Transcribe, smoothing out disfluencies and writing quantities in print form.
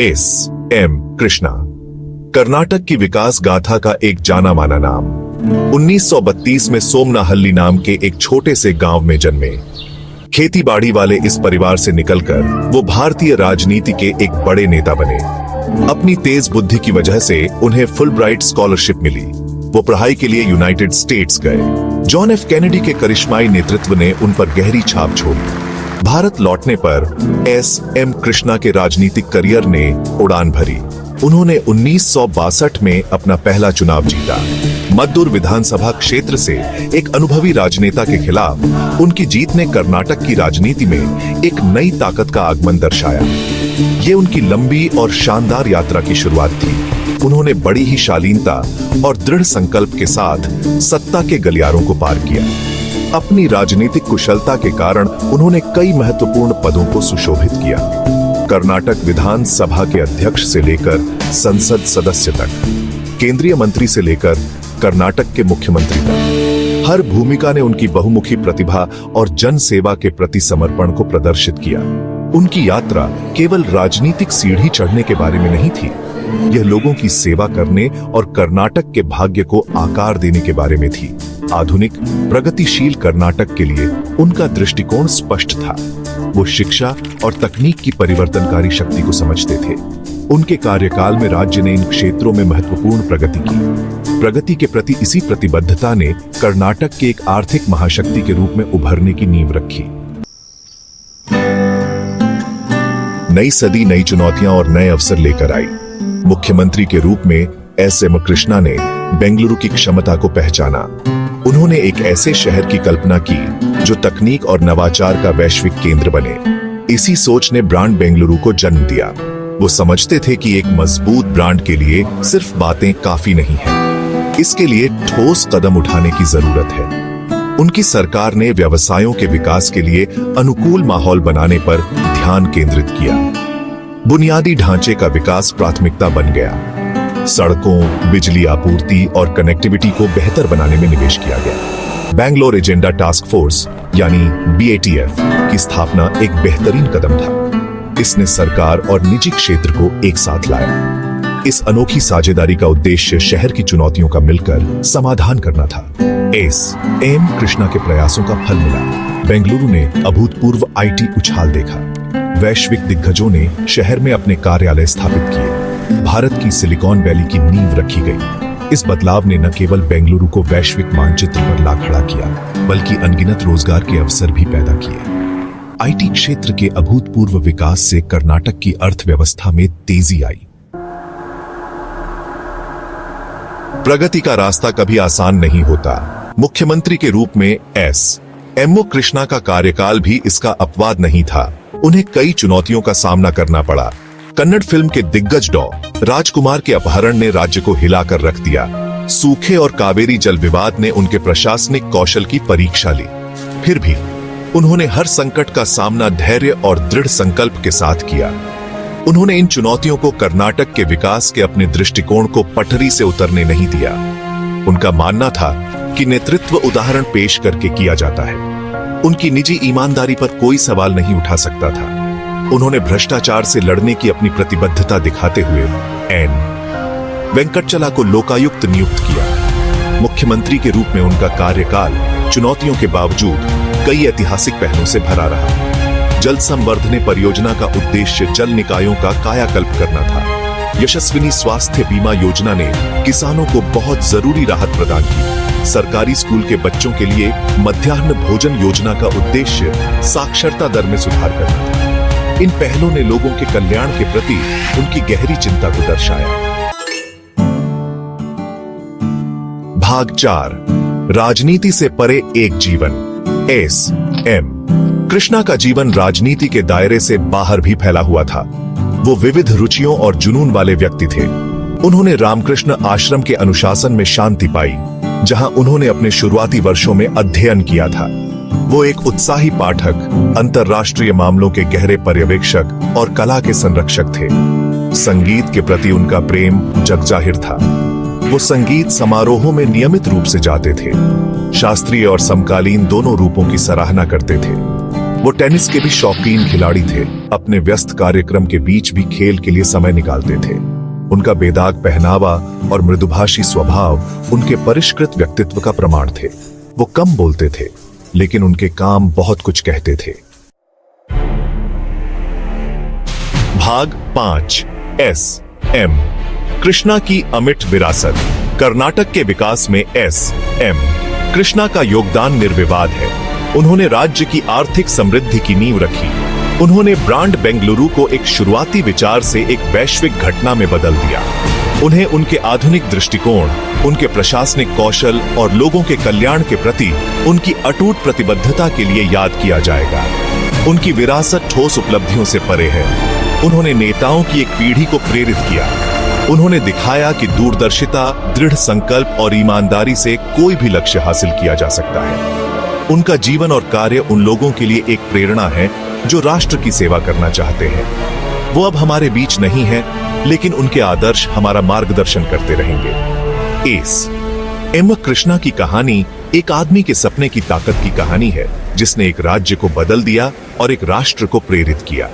S M Krishna Karnataka की विकास गाथा का एक जाना माना नाम। 1932 में सोमनाहल्ली नाम के एक छोटे से गांव में जन्मे। खेती बाड़ी वाले इस परिवार से निकलकर वो भारतीय राजनीति के एक बड़े नेता बने। अपनी तेज बुद्धि की वजह से उन्हें फुलब्राइट स्कॉलरशिप मिली। वो पढ़ाई के लिए यूनाइटेड स्टेट्स गए। जॉन एफ कैनेडी के करिश्माई नेतृत्व ने उन पर गहरी छाप छोड़ी। भारत लौटने पर एस एम कृष्णा के राजनीतिक करियर ने उड़ान भरी। उन्होंने 1962 में अपना पहला चुनाव जीता। मद्दूर विधानसभा क्षेत्र से एक अनुभवी राजनेता के खिलाफ उनकी जीत ने कर्नाटक की राजनीति में एक नई ताकत का आगमन दर्शाया। ये उनकी लंबी और शानदार यात्रा की शुरुआत थी। उन्होंने बड़ी ही शालीनता और दृढ़ संकल्प के साथ सत्ता के गलियारों को पार किया। अपनी राजनीतिक कुशलता के कारण उन्होंने कई महत्वपूर्ण पदों को सुशोभित किया। कर्नाटक विधानसभा के अध्यक्ष से लेकर संसद सदस्य तक, केंद्रीय मंत्री से लेकर कर्नाटक के मुख्यमंत्री तक, हर भूमिका ने उनकी बहुमुखी प्रतिभा और जन सेवा के प्रति समर्पण को प्रदर्शित किया। उनकी यात्रा केवल राजनीतिक सीढ़ी चढ़ने के बारे में नहीं थी, यह लोगों की सेवा करने और कर्नाटक के भाग्य को आकार देने के बारे में थी। आधुनिक प्रगतिशील कर्नाटक के लिए उनका दृष्टिकोण स्पष्ट था। वो शिक्षा और तकनीक की परिवर्तनकारी शक्ति को समझते थे। उनके कार्यकाल में राज्य ने इन क्षेत्रों में महत्वपूर्ण प्रगति की। प्रगति के प्रति इसी प्रतिबद्धता ने कर्नाटक के एक आर्थिक महाशक्ति के रूप में उभरने की नींव रखी। नई सदी नई चुनौतियां और नए अवसर लेकर आई। मुख्यमंत्री के रूप में एस एम कृष्णा ने बेंगलुरु की क्षमता को पहचाना। उन्होंने एक ऐसे शहर की कल्पना की जो तकनीक और नवाचार का वैश्विक केंद्र बने। इसी सोच ने ब्रांड बेंगलुरु को जन्म दिया। वो समझते थे कि एक मजबूत ब्रांड के लिए सिर्फ बातें काफी नहीं है, इसके लिए ठोस कदम उठाने की जरूरत है। उनकी सरकार ने व्यवसायों के विकास के लिए अनुकूल माहौल बनाने पर ध्यान केंद्रित किया। बुनियादी ढांचे का विकास प्राथमिकता बन गया। सड़कों, बिजली आपूर्ति और कनेक्टिविटी को बेहतर बनाने में निवेश किया गया। बैंगलोर एजेंडा टास्क फोर्स यानी BATF की स्थापना एक बेहतरीन कदम था। इसने सरकार और निजी क्षेत्र को एक साथ लाया। इस अनोखी साझेदारी का उद्देश्य शहर की चुनौतियों का मिलकर समाधान करना था। एस एम कृष्णा के प्रयासों का फल मिला। बेंगलुरु ने अभूतपूर्व IT उछाल देखा। वैश्विक दिग्गजों ने शहर में अपने कार्यालय स्थापित किए। भारत की सिलिकॉन वैली की नींव रखी गई। इस बदलाव ने न केवल बेंगलुरु को वैश्विक मानचित्र पर ला खड़ा किया, बल्कि अनगिनत रोजगार के अवसर भी पैदा किए। IT क्षेत्र के अभूतपूर्व विकास से कर्नाटक की अर्थव्यवस्था में तेजी आई। प्रगति का रास्ता कभी आसान नहीं होता। मुख्यमंत्री के रूप में एस एम कृष्णा का कार्यकाल भी इसका अपवाद नहीं था। उन्हें कई चुनौतियों का सामना करना पड़ा। कन्नड़ फिल्म के दिग्गज डॉ. राजकुमार के अपहरण ने राज्य को हिलाकर रख दिया। सूखे और कावेरी जल विवाद ने उनके प्रशासनिक कौशल की परीक्षा ली। फिर भी उन्होंने हर संकट का सामना धैर्य और दृढ़ संकल्प के साथ किया। उन्होंने इन चुनौतियों को कर्नाटक के विकास के अपने दृष्टिकोण को पटरी से उतरने नहीं दिया। उनका मानना था कि नेतृत्व उदाहरण पेश करके किया जाता है। उनकी निजी ईमानदारी पर कोई सवाल नहीं उठा सकता था। उन्होंने भ्रष्टाचार से लड़ने की अपनी प्रतिबद्धता दिखाते हुए एन वेंकटचला को लोकायुक्त नियुक्त किया। मुख्यमंत्री के रूप में उनका कार्यकाल चुनौतियों के बावजूद कई ऐतिहासिक पहलुओं से भरा रहा। जल संवर्धन परियोजना का उद्देश्य जल निकायों का कायाकल्प करना था। यशस्विनी स्वास्थ्य बीमा योजना ने किसानों को बहुत जरूरी राहत प्रदान की। सरकारी स्कूल के बच्चों के लिए मध्याह्न भोजन योजना का उद्देश्य साक्षरता दर में सुधार करना था। इन पहलों ने लोगों के कल्याण के प्रति उनकी गहरी चिंता को दर्शाया। भाग 4 राजनीति से परे एक जीवन। एस एम कृष्णा का जीवन राजनीति के दायरे से बाहर भी फैला हुआ था। वो विविध रुचियों और जुनून वाले व्यक्ति थे। उन्होंने रामकृष्ण आश्रम के अनुशासन में शांति पाई, जहां उन्होंने अपने शुरुआती वर्षों में अध्ययन किया था। वो एक उत्साही पाठक, अंतर्राष्ट्रीय मामलों के गहरे पर्यवेक्षक और कला के संरक्षक थे। संगीत के प्रति उनका प्रेम जगजाहिर था। वो संगीत समारोहों में नियमित रूप से जाते थे। शास्त्रीय और समकालीन दोनों रूपों की सराहना करते थे। वो टेनिस के भी शौकीन खिलाड़ी थे। अपने व्यस्त कार्यक्रम के बीच भी खेल के लिए समय निकालते थे। उनका बेदाग पहनावा और मृदुभाषी स्वभाव उनके परिष्कृत व्यक्तित्व का प्रमाण थे। वो कम बोलते थे, लेकिन उनके काम बहुत कुछ कहते थे। भाग 5 S.M. कृष्णा की अमिट विरासत। कर्नाटक के विकास में S.M. कृष्णा का योगदान निर्विवाद है। उन्होंने राज्य की आर्थिक समृद्धि की नींव रखी। उन्होंने ब्रांड बेंगलुरु को एक शुरुआती विचार से एक वैश्विक घटना में बदल दिया। उन्हें उनके आधुनिक दृष्टिकोण, उनके प्रशासनिक कौशल और लोगों के कल्याण के प्रति उनकी अटूट प्रतिबद्धता के लिए याद किया जाएगा। उनकी विरासत ठोस उपलब्धियों से परे है। उन्होंने नेताओं की एक पीढ़ी को प्रेरित किया। उन्होंने दिखाया कि दूरदर्शिता, दृढ़ संकल्प और ईमानदारी से कोई भी लक्ष्य हासिल किया जा सकता है। उनका जीवन और कार्य उन लोगों के लिए एक प्रेरणा है जो राष्ट्र की सेवा करना चाहते हैं। वो अब हमारे बीच नहीं है, लेकिन उनके आदर्श हमारा मार्गदर्शन करते रहेंगे। S.M. कृष्णा की कहानी एक आदमी के सपने की ताकत की कहानी है, जिसने एक राज्य को बदल दिया और एक राष्ट्र को प्रेरित किया।